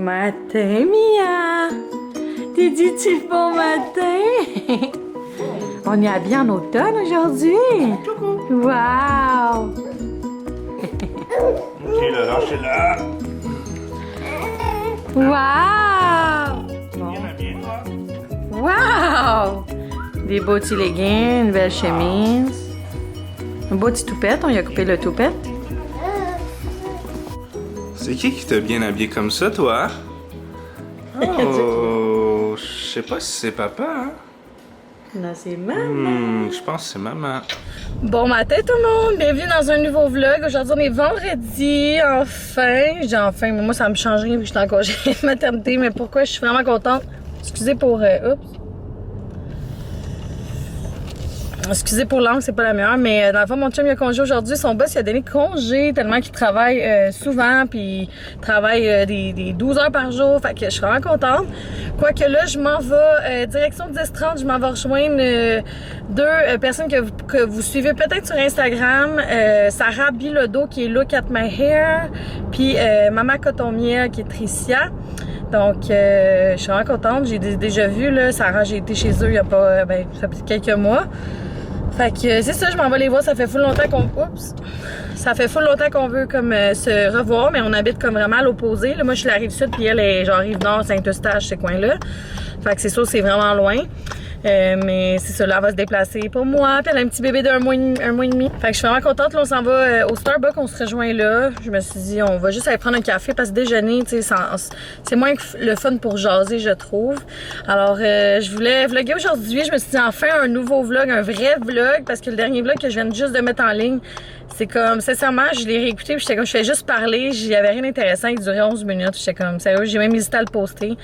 matin, Mia! T'es dit-tu bon matin? On est habillé en automne aujourd'hui. Wow! Ok, là, lâchez-la. Wow! Bien habillé, toi? Wow! Des beaux petits leggings, une belle chemise. Un beau petit toupette, on y a coupé le toupette. C'est qui t'a bien habillé comme ça, toi? Oh, je sais pas si c'est papa, hein? Non, c'est maman. Je pense que c'est maman. Bon matin tout le monde, bienvenue dans un nouveau vlog. Aujourd'hui on est vendredi, enfin. Je dis enfin, mais moi ça me change rien vu que je suis en congé de maternité, mais pourquoi je suis vraiment contente. Excusez pour... Excusez pour l'angle, c'est pas la meilleure, mais dans le fond, mon chum il a congé aujourd'hui. Son boss il a donné congé tellement qu'il travaille souvent, puis il travaille des 12 heures par jour. Fait que je suis vraiment contente. Quoique là, je m'en vais direction 10h30, je m'en vais rejoindre deux personnes que vous suivez peut-être sur Instagram. Sarah Bilodeau qui est Look at My Hair, puis Maman Coton Miel qui est Tricia. Donc, je suis vraiment contente. J'ai déjà vu, là, Sarah, j'ai été chez eux il y a pas, ça fait quelques mois. Fait que c'est ça, je m'en vais les voir, ça fait full longtemps qu'on... Oups! Ça fait full longtemps qu'on veut comme se revoir, mais on habite comme vraiment à l'opposé. Là, moi, je suis la Rive-Sud, puis elle est genre Rive-Nord, Saint-Eustache, ces coins-là. Fait que c'est sûr, c'est vraiment loin. Mais c'est ça, là, elle va se déplacer pour moi. Puis elle a un petit bébé d'un mois et demi. Fait que je suis vraiment contente. Là, on s'en va au Starbucks, on se rejoint là. Je me suis dit, on va juste aller prendre un café parce que déjeuner, tu sais, c'est moins le fun pour jaser, je trouve. Alors, je voulais vlogger aujourd'hui. Je me suis dit, enfin, un nouveau vlog, un vrai vlog, parce que le dernier vlog que je viens juste de mettre en ligne, c'est comme, sincèrement, je l'ai réécouté, puis j'étais comme, je fais juste parler, j'y avais rien d'intéressant, il durait 11 minutes, j'étais comme, sérieux, j'ai même hésité à le poster.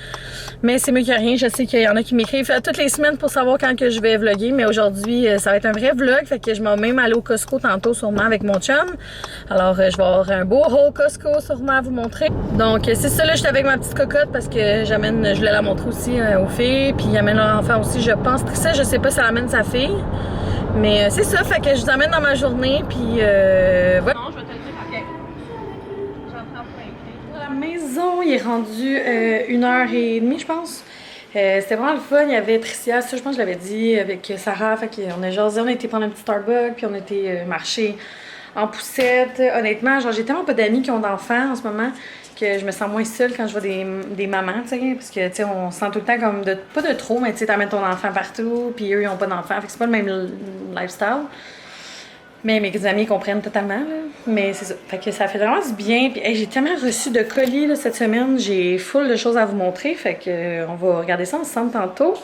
Mais c'est mieux que rien, je sais qu'il y en a qui m'écrivent toutes les semaines pour savoir quand que je vais vlogger, mais aujourd'hui, ça va être un vrai vlog, fait que je vais même aller au Costco tantôt, sûrement, avec mon chum. Alors, je vais avoir un beau haul Costco, sûrement, à vous montrer. Donc, c'est ça, là, j'étais avec ma petite cocotte, parce que je voulais la montrer aussi aux filles, puis j'amène leur enfant aussi, je pense. Tricia, je sais pas si elle amène sa fille. Mais c'est ça, fait que je vous emmène dans ma journée, puis voilà. Non, je vais te le dire, ok. J'entends pas. La maison, il est rendu 1h30, je pense. C'était vraiment le fun, il y avait Tricia, ça je pense que je l'avais dit, avec Sarah, fait qu'on a jasé, on a été prendre un petit Starbucks, puis on a été marcher en poussette. Honnêtement, genre j'ai tellement pas d'amis qui ont d'enfants en ce moment, que je me sens moins seule quand je vois des mamans, tu sais, parce que, tu sais, on se sent tout le temps comme pas de trop, mais tu sais, t'amènes ton enfant partout, puis eux, ils ont pas d'enfant, fait que c'est pas le même lifestyle. Mais mes amis comprennent totalement, là. Mais c'est ça, fait que ça fait vraiment du bien, puis hey, j'ai tellement reçu de colis, là, cette semaine, j'ai full de choses à vous montrer, fait que on va regarder ça ensemble tantôt.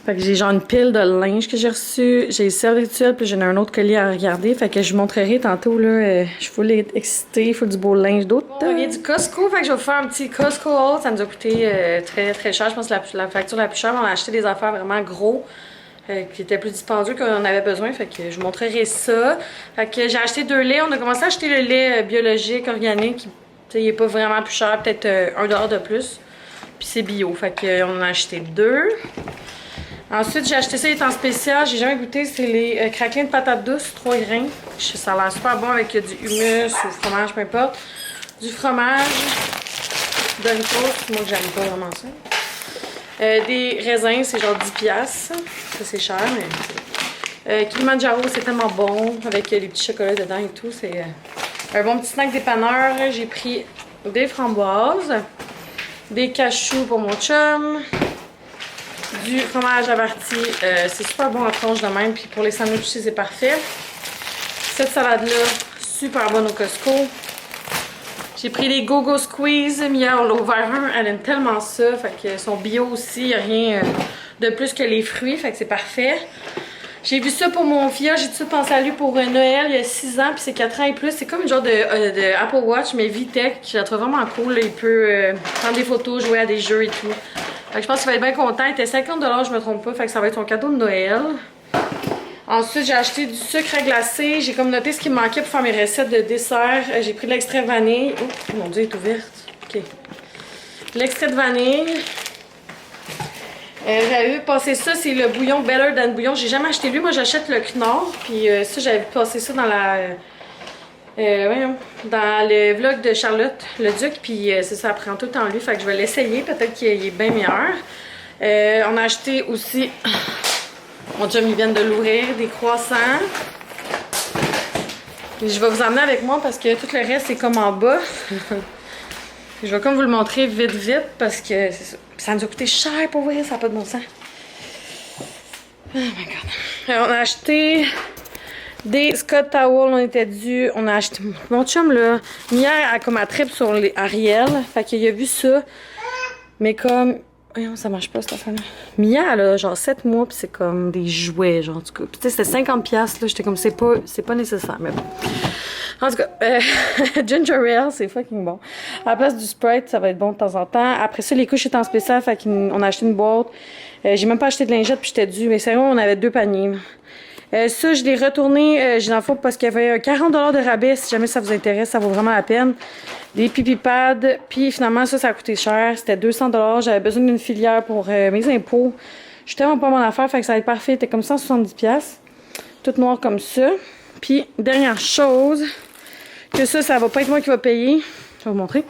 Fait que j'ai genre une pile de linge que j'ai reçu, j'ai le rituel, puis j'en ai un autre collier à regarder. Fait que je vous montrerai tantôt, là, je suis full excitée, il faut du beau linge d'autre. On vient du Costco, fait que je vais vous faire un petit Costco haul. Ça nous a coûté très très cher, je pense que la facture la plus chère. On a acheté des affaires vraiment gros, qui étaient plus dispendieux qu'on en avait besoin, fait que je vous montrerai ça. Fait que j'ai acheté 2 laits, on a commencé à acheter le lait biologique, organique, il est pas vraiment plus cher, peut-être $1 de plus. Puis c'est bio, fait que on en a acheté 2. Ensuite, j'ai acheté ça, il est en spécial. J'ai jamais goûté. C'est les craquelins de patates douces, 3 grains. Ça a l'air super bon avec du hummus ou fromage, peu importe. Du fromage, Doritos, moi que j'aime pas vraiment ça. Des raisins, c'est genre 10$. Ça, c'est cher, mais... Kilimanjaro, c'est tellement bon avec les petits chocolats dedans et tout. C'est un bon petit snack dépanneur. J'ai pris des framboises, des cachous pour mon chum. Du fromage averti, c'est super bon en tranche de même, puis pour les sandwichs c'est parfait. Cette salade-là, super bonne au Costco. J'ai pris les Go-Go Squeeze, Mia on l'a ouvert un, elle aime tellement ça, fait que sont bio aussi, il n'y a rien de plus que les fruits, fait que c'est parfait. J'ai vu ça pour mon fils, j'ai tout de suite pensé à lui pour Noël, il y a 6 ans, puis c'est 4 ans et plus. C'est comme une genre de Apple Watch, mais VTech, je la trouve vraiment cool, là. Il peut prendre des photos, jouer à des jeux et tout. Fait que je pense qu'il va être bien content. Il était 50$, je me trompe pas. Fait que ça va être son cadeau de Noël. Ensuite, j'ai acheté du sucre à glacer. J'ai comme noté ce qui me manquait pour faire mes recettes de dessert. J'ai pris de l'extrait de vanille. Oh, mon Dieu, elle est ouverte. OK. L'extrait de vanille. J'avais passé ça, c'est le bouillon Better Than Bouillon. J'ai jamais acheté lui. Moi, j'achète le Knorr. Puis ça, j'avais passé ça dans Voyons, dans le vlog de Charlotte le Duc, puis c'est ça, prend tout en lui, fait que je vais l'essayer, peut-être qu'il est bien meilleur. On a acheté aussi, mon chum il vient de l'ouvrir, des croissants. Et je vais vous emmener avec moi parce que tout le reste c'est comme en bas. Je vais comme vous le montrer vite parce que ça nous a coûté cher pour ouvrir, ça n'a pas de bon sens. Oh my god. On a acheté des Scott Towels, on était dû. On a acheté. Mon chum là, hier, a comme un trip sur les Ariel. Fait qu'il a vu ça. Mais comme. Voyons, ça marche pas cette affaire-là. Mia, elle a genre 7 mois, pis c'est comme des jouets, genre, en tout cas. Pis tu sais, c'était 50$, là. J'étais comme, c'est pas nécessaire, mais bon. En tout cas, Ginger Ale, c'est fucking bon. À la place du Sprite, ça va être bon de temps en temps. Après ça, les couches étaient en spécial, fait qu'on a acheté une boîte. J'ai même pas acheté de lingette, puis j'étais due. Mais sérieux, on avait 2 paniers. Ça, je l'ai retourné, j'ai dans le fond, parce qu'il y avait 40$ de rabais. Si jamais ça vous intéresse, ça vaut vraiment la peine. Des pipi pads. Puis finalement, ça a coûté cher. C'était 200$. J'avais besoin d'une filière pour mes impôts. Je suis tellement pas mon affaire, fait que ça va être parfait. C'était comme 170$. Tout noir comme ça. Puis, dernière chose, que ça va pas être moi qui va payer. Je vais vous montrer.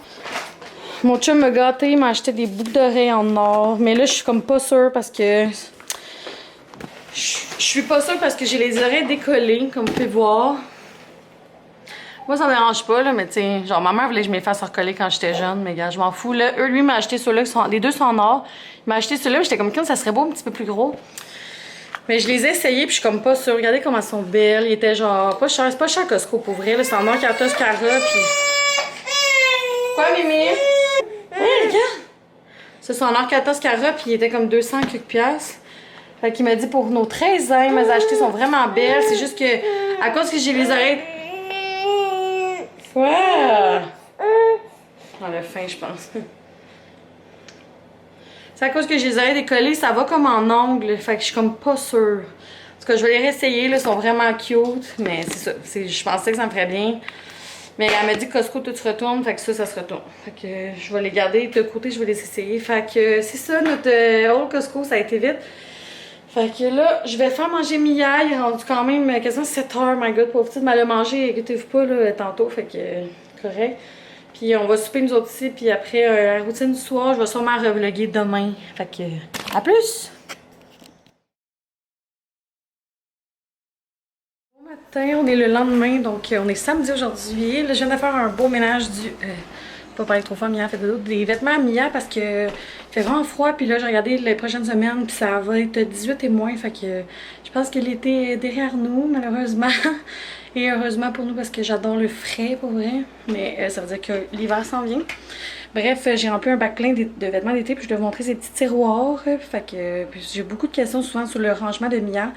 Mon chum m'a gâté, il m'a acheté des boucles d'oreilles en or. Mais là, je suis comme pas sûre parce que... Je suis pas sûre parce que j'ai les oreilles décollées, comme vous pouvez voir. Moi, ça me dérange pas, là, mais tu sais, genre, ma mère voulait que je me les fasse recoller quand j'étais jeune, mais gars, je m'en fous, là. Lui, m'a acheté ceux-là, les deux sont en or. Il m'a acheté ceux-là, j'étais comme, quand ça serait beau, un petit peu plus gros. Mais je les ai essayés, puis je suis comme pas sûre. Regardez comment elles sont belles. Ils étaient genre, pas cher, c'est pas cher Costco pour vrai, là. C'est en or 14 carats, puis. Quoi, Mimi? Hey, regarde! Ça, c'est en or 14 carats, puis ils étaient comme 200 quelques piastres. Fait qu'il m'a dit pour nos 13 ans, il m'a acheté, sont vraiment belles. C'est juste que, à cause que j'ai les oreilles. Quoi? On a faim, je pense. C'est à cause que j'ai les oreilles décollées, ça va comme en ongle. Fait que je suis comme pas sûre. En tout cas, je vais les réessayer, là, ils sont vraiment cute. Mais c'est ça, je pensais que ça me ferait bien. Mais elle m'a dit que Costco, tout se retourne, fait que ça se retourne. Fait que je vais les garder de côté, je vais les essayer. Fait que c'est ça, notre Old Costco, ça a été vite. Fait que là, je vais faire manger Mia. Il est rendu quand même quasiment 7h, my god. Pauvre petite, mais elle a mangé, écoutez-vous pas, là, tantôt. Fait que, correct. Puis on va souper nous autres ici. Puis après, la routine du soir, je vais sûrement revlogger demain. Fait que, à plus! Bon matin, on est le lendemain. Donc, on est samedi aujourd'hui. Là, je viens de faire un beau ménage du... pas parler trop fort, Mia fait des vêtements à Mia parce que il fait vraiment froid. Puis là, j'ai regardé les prochaines semaines, puis ça va être 18 et moins. Fait que je pense que l'été est derrière nous, malheureusement. Et heureusement pour nous parce que j'adore le frais, pour vrai. Mais ça veut dire que l'hiver s'en vient. Bref, j'ai rempli un bac plein de vêtements d'été, puis je dois vous montrer ces petits tiroirs. Fait que j'ai beaucoup de questions souvent sur le rangement de Mia.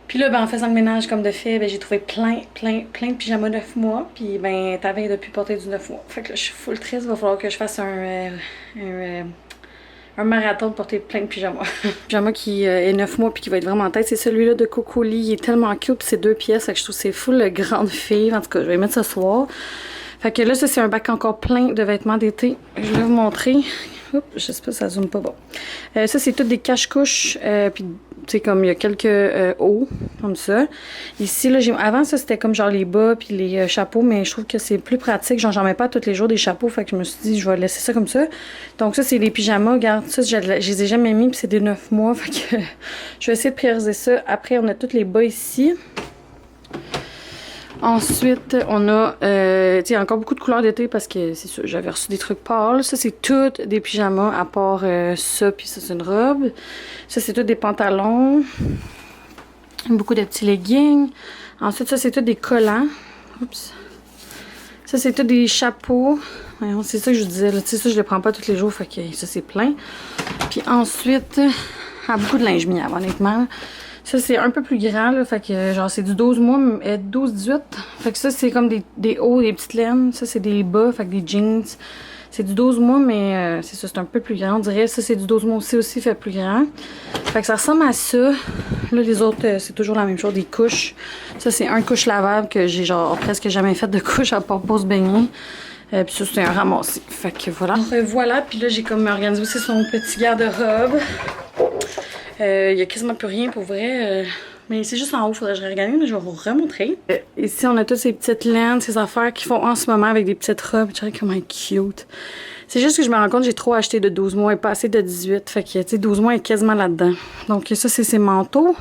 Puis là, ben, en faisant le ménage comme de fait, ben, j'ai trouvé plein de pyjamas 9 mois. Puis ben, t'avais depuis porter du 9 mois. Fait que là, je suis full triste. Il va falloir que je fasse un marathon de porter plein de pyjamas. Le pyjama qui est 9 mois puis qui va être vraiment en tête, c'est celui-là de Coco Lee. Il est tellement cute, puis c'est 2 pièces. Fait que je trouve que c'est full grande fille. En tout cas, je vais les mettre ce soir. Fait que là, ça, c'est un bac encore plein de vêtements d'été. Je vais vous montrer. Oups, je sais pas, ça zoome pas bon. Ça, c'est toutes des cache-couches. Puis, tu sais, comme il y a quelques hauts, comme ça. Ici, là, avant, ça, c'était comme genre les bas puis les chapeaux, mais je trouve que c'est plus pratique. Genre, j'en mets pas tous les jours des chapeaux, fait que je me suis dit, je vais laisser ça comme ça. Donc, ça, c'est les pyjamas. Regarde, ça, je les ai jamais mis, puis c'est des 9 mois, fait que je vais essayer de prioriser ça. Après, on a tous les bas ici. Ensuite, on a encore beaucoup de couleurs d'été parce que c'est sûr, j'avais reçu des trucs pâles. Ça, c'est toutes des pyjamas à part ça, puis ça, c'est une robe. Ça, c'est tout des pantalons. Beaucoup de petits leggings. Ensuite, ça, c'est tout des collants. Oups. Ça, c'est tout des chapeaux. C'est ça que je vous disais. Tu sais, ça, je les prends pas tous les jours, fait que ça, c'est plein. Puis ensuite, beaucoup de linge Mia, honnêtement. Ça, c'est un peu plus grand, là, fait que genre c'est du 12 mois, 12-18. Fait que ça, c'est comme des hauts, des petites laines. Ça, c'est des bas, fait que des jeans. C'est du 12 mois, mais c'est ça, c'est un peu plus grand. On dirait ça, c'est du 12 mois aussi, fait plus grand. Fait que ça ressemble à ça. Là, les autres, c'est toujours la même chose, des couches. Ça, c'est un couche lavable que j'ai genre presque jamais fait de couche à part pour se baigner. Puis ça, c'est un ramassé. Fait que voilà. Voilà, puis là, j'ai comme organisé aussi son petit garde-robe. Il y a quasiment plus rien pour vrai. Mais c'est juste en haut, faudrait que je regarde, mais je vais vous remontrer. Ici, on a toutes ces petites laines, ces affaires qu'ils font en ce moment avec des petites robes. Tu vois comment elle est cute. C'est juste que je me rends compte que j'ai trop acheté de 12 mois et pas assez de 18. Fait que, tu sais, 12 mois est quasiment là-dedans. Donc ça, c'est ses manteaux.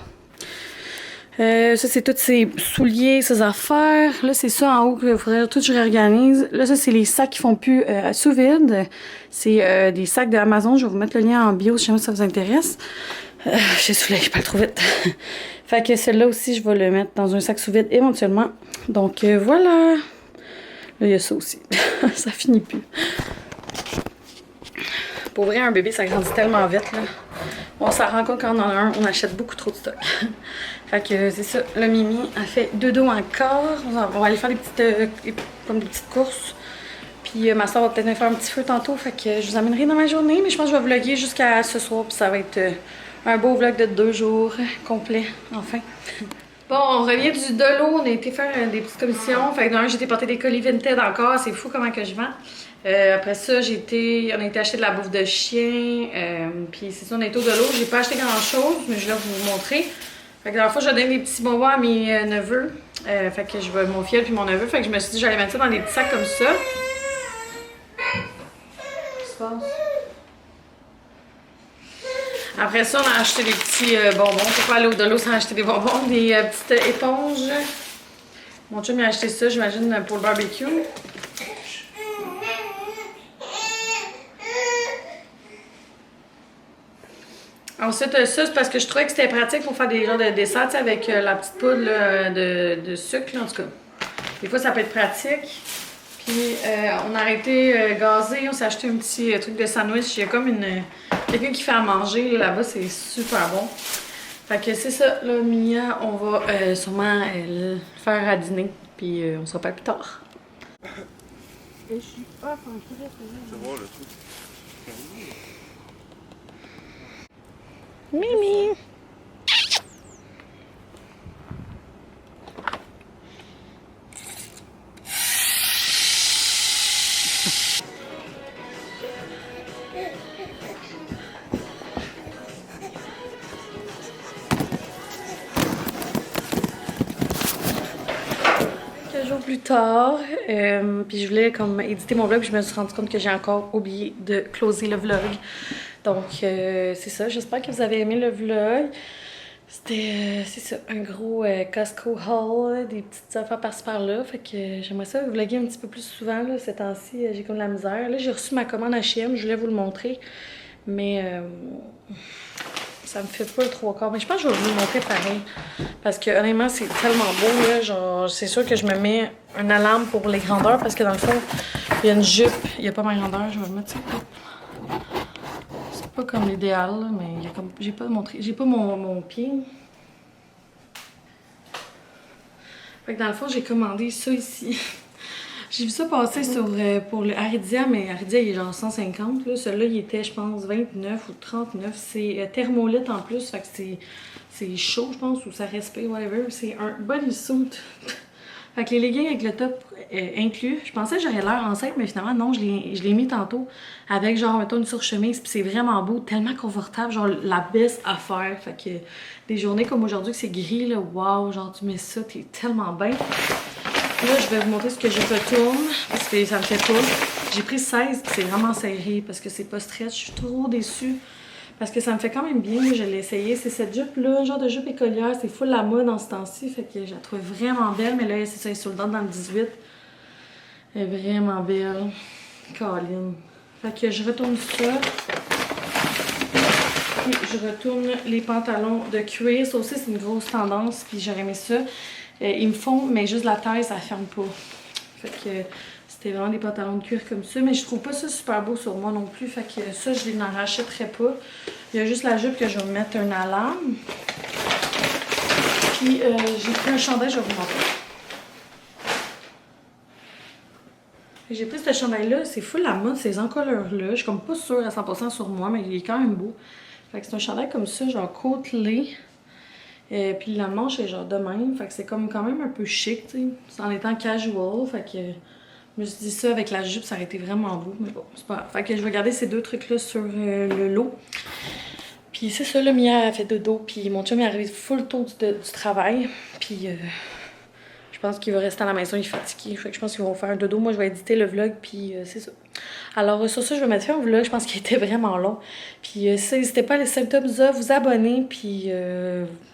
Ça, c'est tous ces souliers, ces affaires. Là, c'est ça en haut qu'il faudrait tout que je réorganise. Là, ça, c'est les sacs qui font plus sous vide. C'est des sacs de Amazon. Je vais vous mettre le lien en bio si jamais ça vous intéresse. J'ai saoulé, je parle trop vite. Fait que celui-là aussi, je vais le mettre dans un sac sous vide éventuellement. Donc voilà. Là, il y a ça aussi. Ça finit plus. Pour vrai, un bébé, ça grandit tellement vite, là. On s'en rend compte quand on en a un, on achète beaucoup trop de stock. Fait que c'est ça, le Mimi a fait dodo encore. On va aller faire des petites courses. Puis ma soeur va peut-être me faire un petit feu tantôt. Fait que je vous amènerai dans ma journée. Mais je pense que je vais vlogger jusqu'à ce soir. Puis ça va être un beau vlog de 2 jours complet, enfin. Bon, on revient du de l'eau. On a été faire des petites commissions. Fait que d'un, j'ai été porter des colis Vinted encore. C'est fou comment que je vends. Après ça, on a été acheter de la bouffe de chien. Puis c'est ça, on a été au de l'eau. J'ai pas acheté grand chose, mais je vais vous montrer. Fait que la dernière fois, je donne des petits bonbons à mes neveux. Fait que je vais mon filleul puis mon neveu. Fait que je me suis dit, j'allais mettre ça dans des petits sacs comme ça. Qu'est-ce qui se passe? Après ça, on a acheté des petits bonbons. On peut pas aller au de l'eau sans acheter des bonbons. Des petites éponges. Mon chum a acheté ça, j'imagine, pour le barbecue. Ensuite, ça, c'est parce que je trouvais que c'était pratique pour faire des genres de desserts, avec la petite poudre là, de sucre, là, en tout cas. Des fois, ça peut être pratique. Puis, on a arrêté gazé, on s'est acheté un petit truc de sandwich. Il y a comme quelqu'un qui fait à manger là-bas, c'est super bon. Fait que c'est ça, là, Mia, on va sûrement le faire à dîner. Puis, on se reparle plus tard. Et je suis off en direct. C'est bon, le truc. Mimi! Quelques jours plus tard, puis je voulais comme éditer mon vlog, puis je me suis rendu compte que j'ai encore oublié de closer le vlog. Donc, c'est ça. J'espère que vous avez aimé le vlog. C'était, c'est ça, un gros Costco haul, des petites affaires par-ci par-là. Fait que j'aimerais ça vlogger un petit peu plus souvent, là, ces temps-ci. J'ai comme de la misère. Là, j'ai reçu ma commande H&M. Je voulais vous le montrer. Mais ça me fait pas le 3/4. Mais je pense que je vais vous le montrer pareil. Parce que honnêtement, c'est tellement beau, là. Genre, c'est sûr que je me mets une alarme pour les grandeurs. Parce que dans le fond, il y a une jupe. Il n'y a pas ma grandeur. Je vais le mettre ça. Pas comme l'idéal, mais j'ai pas montré, j'ai pas mon pied. Fait que dans le fond, j'ai commandé ça ici. J'ai vu ça passer sur pour le Aridia, mais Aridia il est genre 150. Celui-là, il était, je pense, 29 ou 39. C'est thermolite en plus, fait que c'est chaud, je pense, ou ça respire, whatever. C'est un bodysuit. Fait que les leggings avec le top inclus, je pensais que j'aurais l'air enceinte, mais finalement, non, je l'ai mis tantôt avec genre, mettons, une surchemise, puis c'est vraiment beau, tellement confortable, genre la best affaire. Fait que des journées comme aujourd'hui, que c'est gris, là, wow, genre tu mets ça, t'es tellement bien. Là, je vais vous montrer ce que je retourne, parce que ça me fait pas. J'ai pris 16, puis c'est vraiment serré, parce que c'est pas stretch, je suis trop déçue. Parce que ça me fait quand même bien, je l'ai essayé. C'est cette jupe-là, genre de jupe écolière. C'est full la mode en ce temps-ci, fait que je la trouve vraiment belle. Mais là, c'est ça, elle est soldate dans le 18. Elle est vraiment belle. Colline. Fait que je retourne ça. Puis je retourne les pantalons de cuir. Ça aussi, c'est une grosse tendance, puis j'aurais aimé ça. Ils me font, mais juste la taille, ça ferme pas. Fait que c'était vraiment des pantalons de cuir comme ça. Mais je trouve pas ça super beau sur moi non plus. Fait que ça, je n'en rachèterai pas. Il y a juste la jupe que je vais me mettre un alarme. Puis j'ai pris un chandail, je vais vous montrer. J'ai pris ce chandail-là. C'est full la mode, ces encolures-là. Je suis comme pas sûre à 100% sur moi, mais il est quand même beau. Fait que c'est un chandail comme ça, genre côtelé. Puis la manche est genre de même. Fait que c'est comme quand même un peu chic, tu sais. En étant casual. Fait que je me suis dit ça avec la jupe, ça aurait été vraiment beau. Mais bon, c'est pas grave. Fait que je vais garder ces deux trucs-là sur le lot. Puis c'est ça, là, Mia a fait dodo, puis mon chum est arrivé full tôt du travail, puis je pense qu'il va rester à la maison, il est fatigué, fait que je pense qu'ils vont faire un dodo. Moi, je vais éditer le vlog, puis c'est ça. Alors sur ça, je vais mettre un vlog, je pense qu'il était vraiment long. Puis n'hésitez pas à laisser un thumbs up, vous abonner, puis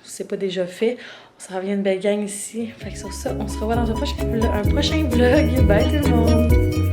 c'est pas déjà fait. On se revient une belle gang ici. Fait que sur ça, on se revoit dans un prochain vlog. Bye tout le monde!